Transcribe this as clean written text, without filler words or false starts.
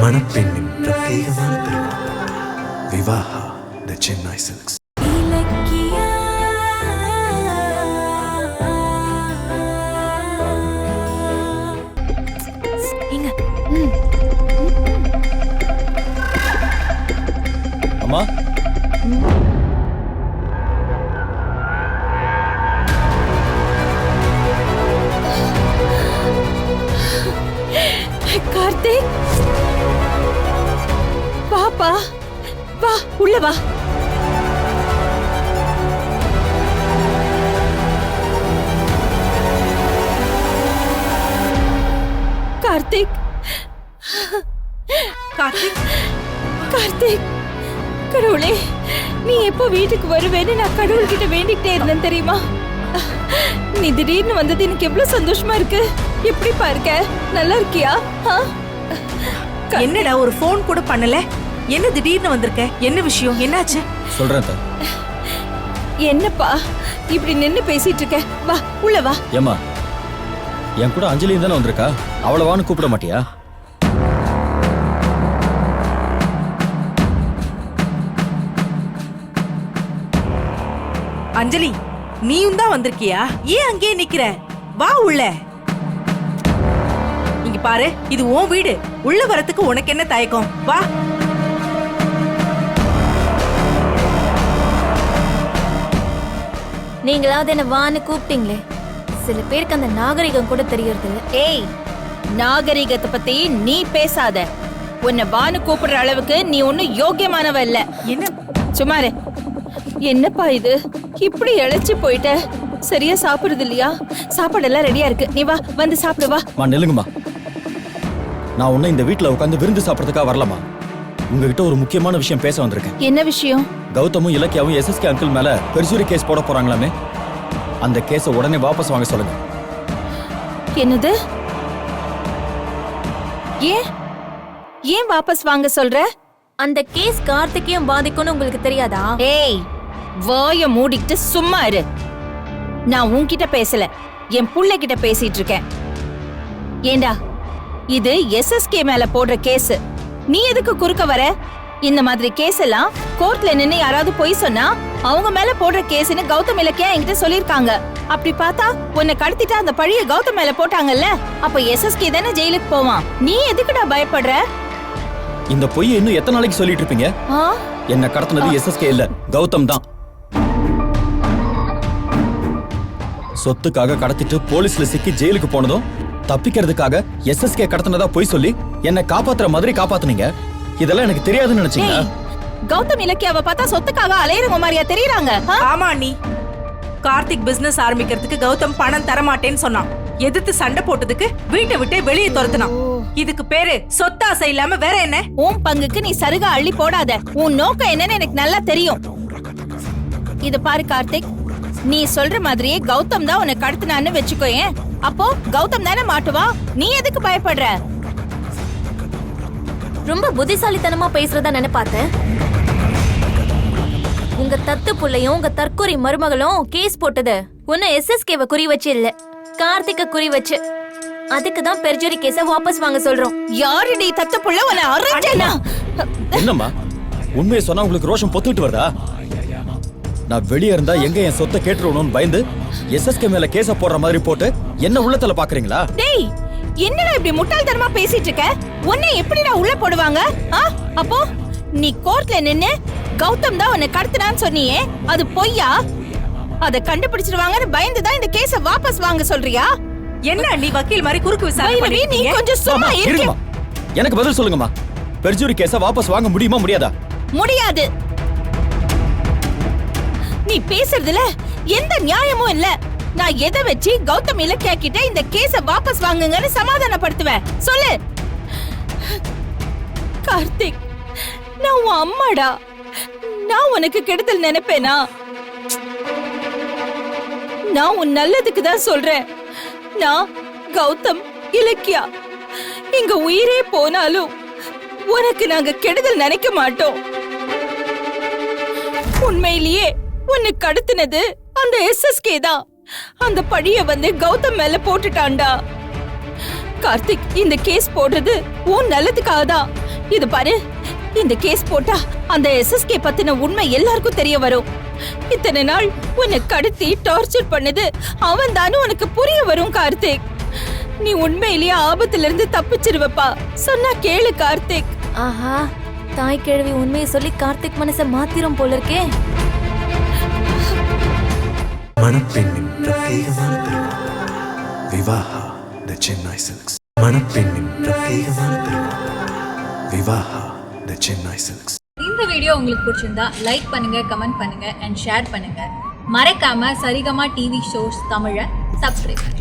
மணப்பெண்ணின் பிரத்யேகமான திருமணம். விவாஹா தி சென்னை சில்க்ஸ். அம்மா கார்த்திக், வாப்பா, வா உள்ள வா. கார்த்திக், கார்த்திக், கார்த்திக், கடவுளே, நீ எப்போ வீட்டுக்கு வருவேன்னு நான் கடவுள்கிட்ட வேண்டிக்கிட்டே இருந்தேன் தெரியுமா? நீ திடீர்னு வந்தது எனக்கு எவ்வளவு சந்தோஷமா இருக்கு. எப்படி பாருக்க, நல்லா இருக்கியா? என்னடா ஒரு போன் கூட பண்ணல? என்ன திடீர்னு வந்திருக்க? என்ன விஷயம்? என்னாச்சு? சொல்றேன். என்னப்பா இப்படி நின்னு பேசிட்டு இருக்க? வா உள்ள வா. ஏமா, என் கூட அஞ்சலியும் தானே வந்திருக்கா, அவ்வளவான்னு கூப்பிட மாட்டியா? அஞ்சலி, நீயும் தான் வந்திருக்கியா? ஏன் அங்கேயே நிக்கிற? வா உள்ள. இங்க பாரு, இது உன் வீடு. உள்ள வரத்துக்கு உனக்கு என்ன தயக்கம்? வா. நீங்களாவது என்ன வான்னு கூப்பிட்டீங்களே, சில பேருக்கு அந்த நாகரிகம் கூட தெரியறது இல்ல. ஏய், நாகரிகத்தை பத்தி நீ பேசாத. உன்னை வான்னு கூப்பிடுற அளவுக்கு நீ ஒன்னும் யோக்கியமானவ இல்ல. என்ன சும்மாரு. என்னப்பா இது, இப்படி இழைச்சு போயிட்ட? சரியா சாப்பிடுறது இல்லையா? சாப்பாடெல்லாம் ரெடியா இருக்கு, நீ வா, வந்து சாப்பிடு வா. நெல்லுங்கம்மா, நான் உன்ன இந்த வீட்டுல உட்காந்து விருந்து சாப்பிடறதுக்காக வரலாமா? உங்ககிட்ட ஒரு முக்கியமான விஷயம் பேச வந்திருக்கேன். என்ன விஷயம்? கௌதமும் இலக்கியாவும் எஸ்எஸ்கே அங்கிள் மேல பெர்ஜுரி கேஸ் போட போறாங்களாமே, அந்த கேஸை உடனே வாபஸ் வாங்க சொல்லுங்க. என்னது? ஏன் ஏன் வாபஸ் வாங்க சொல்ற? அந்த கேஸ் கார்த்திகையும் பாதிக்கும்னு உங்களுக்கு தெரியாதா? ஏய், வாய மூடிக்கிட்டு சும்மா இரு. நான் உன்கிட்ட பேசல, என் புள்ள கிட்ட பேசிட்டு இருக்கேன். ஏண்டா, இது எஸ்எஸ்கே மேல போடுற கேஸ். நீ எதுக்கு குறுக்க வர? இந்த மாதிரி கேஸ் எல்லாம் கோர்ட்ல நின்னு யாராவது பொய் சொன்னா அவங்க மேல போடுற கேஸ்னு கௌதம் இலக்கியா என்கிட்ட சொல்லிருக்காங்க. அப்படி பார்த்தா உன்னை கடத்திட்டு அந்த பழிய கௌதம் மேல போட்டாங்கல்ல, அப்ப எஸ்எஸ்கே தானே ஜெயிலுக்கு போவான். நீ எதுக்குடா பயப்படுற? இந்த பொய்யை இன்னும் எத்தனை நாளைக்கு சொல்லிட்டு இருப்பீங்க? என்ன கடத்தினது எஸ்எஸ்கே இல்ல, கௌதம் தான். சொத்துக்காக கடத்திட்டு போலீஸ்ல சிக்கி ஜெயிலுக்கு போனதும் தப்பிக்கிறதுக்காக எஸ்எஸ்கே கடத்தினதா பொய் சொல்லி என்ன காப்பாத்துற மாதிரி காப்பாத்துனீங்க. இதெல்லாம் எனக்கு தெரியாதுன்னு நினைச்சீங்க? கௌதம் இலக்கியாவை பார்த்தா சொத்துக்காக அலையறவங்க மாதிரியா தெரியறாங்க? ஆமா நீ, கார்த்திக் பிசினஸ் ஆரம்பிக்கிறதுக்கு கௌதம் பணம் தரமாட்டேன்னு சொன்னான். எதிர்த்து சண்டை போட்டதுக்கு வீட்டை விட்டு வெளியே துரத்துனான். இதுக்கு பேரு சொத்தாசை இல்லாம வேற என்ன? உன் பங்குக்கு நீ சருகா அள்ளி போடாத. உன் நோக்கம் என்னன்னு எனக்கு நல்லா தெரியும். இது பாரு கார்த்திக், நீ சொல்ற மாதிரியே கௌதம் தான் உன்னை கடத்தினான்னு வெச்சுக்கோயேன். அப்போ கௌதம் தானே மாட்டுவா. நீ எதுக்கு பயப்படுற? ரொம்ப புத்திசாலித்தனமா பேசுறதா நினைப்பாத்தேன். உங்க தத்து புள்ளையும் உங்க தற்கொலை மருமகளும் கேஸ் போட்டது உன்னை எஸ்எஸ்கேவை குறி வச்சு இல்ல, கார்த்திக்க குறி வச்சு. அதுக்குதான் பெர்ஜுரி கேஸ வாபஸ் வாங்க சொல்றோம். யாருடி தத்து புள்ள? உன்னை அரைச்சேனா? என்னம்மா, உண்மையை சொன்னா உங்களுக்கு ரோஷம் பொத்துட்டு வருதா? நான் வெளியே இருந்தா எங்க என் சொத்தை கேட்டுருவணும்னு பயந்து எஸ்எஸ்கே மேல கேஸ போடுற மாதிரி போட்டு என்ன உள்ளத்துல பாக்குறீங்களா? டேய், என்னடா இப்படி முட்டாள்தனமா பேசிட்டு இருக்க? உன்னை எப்படிடா உள்ள போடுவாங்க? அப்போ நீ கோர்ட்ல நின்னு கௌதம் தான் உன்னை கடத்தினான்னு சொன்னியே, அது பொய்யா? அத கண்டுபிடிச்சிடுவாங்கன்னு பயந்துதான் இந்த கேஸ வாபஸ் வாங்க சொல்றியா? என்ன நீ வக்கீல் மாதிரி குறுக்கு விசாரணை பண்ணிட்டு நீ கொஞ்சம் சும்மா இருங்க. எனக்கு பதில் சொல்லுங்கம்மா, பெர்ஜுரி கேஸ வாபஸ் வாங்க முடியுமா முடியாதா? முடியாது. நீ பேசுறதுல எந்த நியாயமும் இல்ல. நான் எதை வச்சு கௌதம் இலக்கியா கிட்ட இந்த கேஸ வாபஸ் வாங்குங்கன்னு சமாதானப்படுத்துவேன்? சொல்லு கார்த்திக், நான் உன் அம்மாடா. நான் உனக்கு கெடுதல் நினைப்பேனா? நான் உன் நல்லதுக்கு தான் சொல்றேன். நான் கௌதம் இலக்கியா எங்க உயிரே போனாலும் உனக்கு நாங்க கெடுதல் நினைக்க மாட்டோம். உண்மையிலேயே உன்னை கடத்தினது அந்த எஸ்எஸ்கே தான். அந்த பழிய வந்து கௌதம் மேல போட்டுட்டான்டா. கார்த்திக், இந்த கேஸ் போடுறது உன் நல்லதுக்காக தான். இது பாரு, இந்த கேஸ் போட்டா அந்த எஸ்எஸ்கே பத்தின உண்மை எல்லாருக்கும் தெரிய வரும். இத்தனை நாள் உன்னை கடத்தி டார்ச்சர் பண்ணது அவன் தானே உனக்கு புரிய வரும் கார்த்திக். நீ உண்மையிலேயே ஆபத்துல இருந்து தப்பிச்சிருவப்பா. சொன்னா கேளு கார்த்திக். ஆஹா, தாய் கிழவி உண்மையை சொல்லி கார்த்திக் மனசை மாத்திரும் போல இருக்கே. மணப்பெண்ணின் பிரத்யேகமான திருமணம் விவாஹா த சென்னை சில்க்ஸ். மணப்பெண்ணின் பிரத்யேகமான திருமணம் விவாஹா த சென்னை சில்க்ஸ். இந்த வீடியோ உங்களுக்கு பிடிச்சிருந்தா லைக் பண்ணுங்க, கமெண்ட் பண்ணுங்க அண்ட் ஷேர் பண்ணுங்க. மறக்காம சரிகமா டிவி ஷோஸ் தமிழை சப்ஸ்கிரைப் பண்ணுங்க.